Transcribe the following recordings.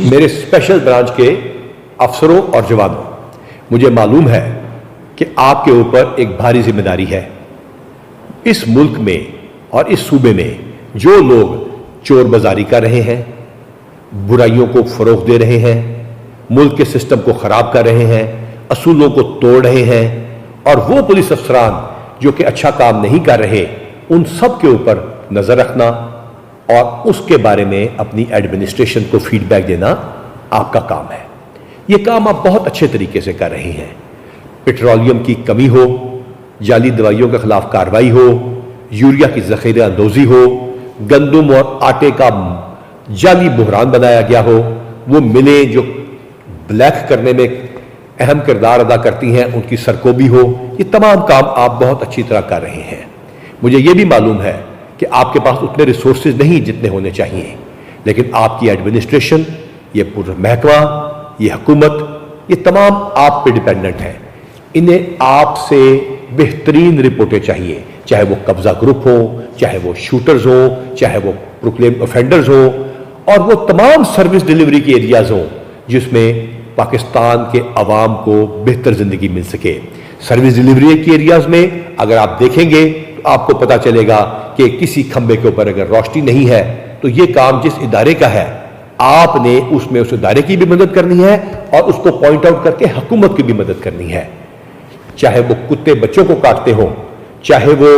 میرے special branch کے افسروں اور جوانوں، مجھے معلوم ہے کہ آپ کے اوپر ایک بھاری ذمہ داری ہے۔ اس ملک میں اور اس صوبے میں جو لوگ چور بازاری کر رہے ہیں، برائیوں کو فروغ دے رہے ہیں، ملک کے سسٹم کو خراب کر رہے ہیں، اصولوں کو توڑ رہے ہیں، اور وہ پولیس افسران جو کہ اچھا کام نہیں کر رہے، ان سب کے اوپر نظر رکھنا اور اس کے بارے میں اپنی ایڈمنسٹریشن کو فیڈ بیک دینا آپ کا کام ہے۔ یہ کام آپ بہت اچھے طریقے سے کر رہے ہیں۔ پیٹرولیم کی کمی ہو، جعلی دوائیوں کے خلاف کارروائی ہو، یوریا کی ذخیرہ اندوزی ہو، گندم اور آٹے کا جعلی بحران بنایا گیا ہو، وہ ملیں جو بلیک کرنے میں اہم کردار ادا کرتی ہیں ان کی سرکوبی ہو، یہ تمام کام آپ بہت اچھی طرح کر رہے ہیں۔ مجھے یہ بھی معلوم ہے کہ آپ کے پاس اتنے ریسورسز نہیں جتنے ہونے چاہیے، لیکن آپ کی ایڈمنسٹریشن، یہ پورا محکمہ، یہ حکومت، یہ تمام آپ پہ ڈیپینڈنٹ ہیں۔ انہیں آپ سے بہترین رپورٹیں چاہیے، چاہے وہ قبضہ گروپ ہوں، چاہے وہ شوٹرز ہوں، چاہے وہ پروکلیم افینڈرز ہوں، اور وہ تمام سروس ڈیلیوری کے ایریاز ہوں جس میں پاکستان کے عوام کو بہتر زندگی مل سکے۔ سروس ڈیلیوری کے ایریاز میں اگر آپ دیکھیں گے تو آپ کو پتا چلے گا کہ کسی کھمبے کے اوپر اگر روشنی نہیں ہے تو یہ کام جس ادارے کا ہے آپ نے اس میں اس ادارے کی بھی مدد کرنی ہے اور اس کو پوائنٹ آؤٹ کر کے حکومت کی بھی مدد کرنی ہے۔ چاہے وہ کتے بچوں کو کاٹتے ہوں، چاہے وہ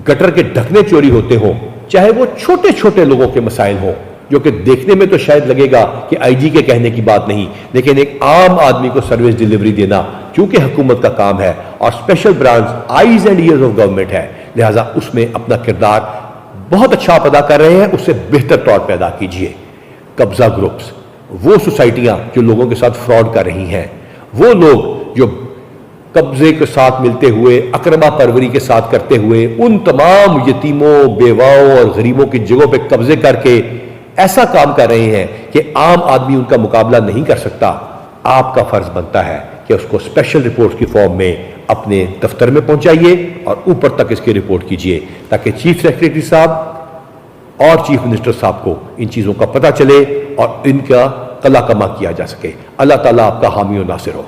گٹر کے ڈھکنے چوری ہوتے ہوں، چاہے وہ چھوٹے چھوٹے لوگوں کے مسائل ہوں جو کہ دیکھنے میں تو شاید لگے گا کہ آئی جی کے کہنے کی بات نہیں، لیکن ایک عام آدمی کو سروس ڈیلیوری دینا چونکہ حکومت کا کام ہے اور special branch eyes and ears of government ہے، لہٰذا اس میں اپنا کردار بہت اچھا آپ ادا کر رہے ہیں، اس سے بہتر طور پہ ادا کیجیے۔ قبضہ گروپس، وہ سوسائٹیاں جو لوگوں کے ساتھ فراڈ کر رہی ہیں، وہ لوگ جو قبضے کے ساتھ ملتے ہوئے، اقربا پروری کے ساتھ کرتے ہوئے، ان تمام یتیموں، بیواؤں اور غریبوں کی جگہوں پہ قبضے کر کے ایسا کام کر رہے ہیں کہ عام آدمی ان کا مقابلہ نہیں کر سکتا، آپ کا فرض بنتا ہے کہ اس کو اسپیشل رپورٹ کی فارم میں اپنے دفتر میں پہنچائیے اور اوپر تک اس کی رپورٹ کیجیے تاکہ چیف سیکریٹری صاحب اور چیف منسٹر صاحب کو ان چیزوں کا پتہ چلے اور ان کا قلع کما کیا جا سکے۔ اللہ تعالیٰ آپ کا حامی و ناصر ہو۔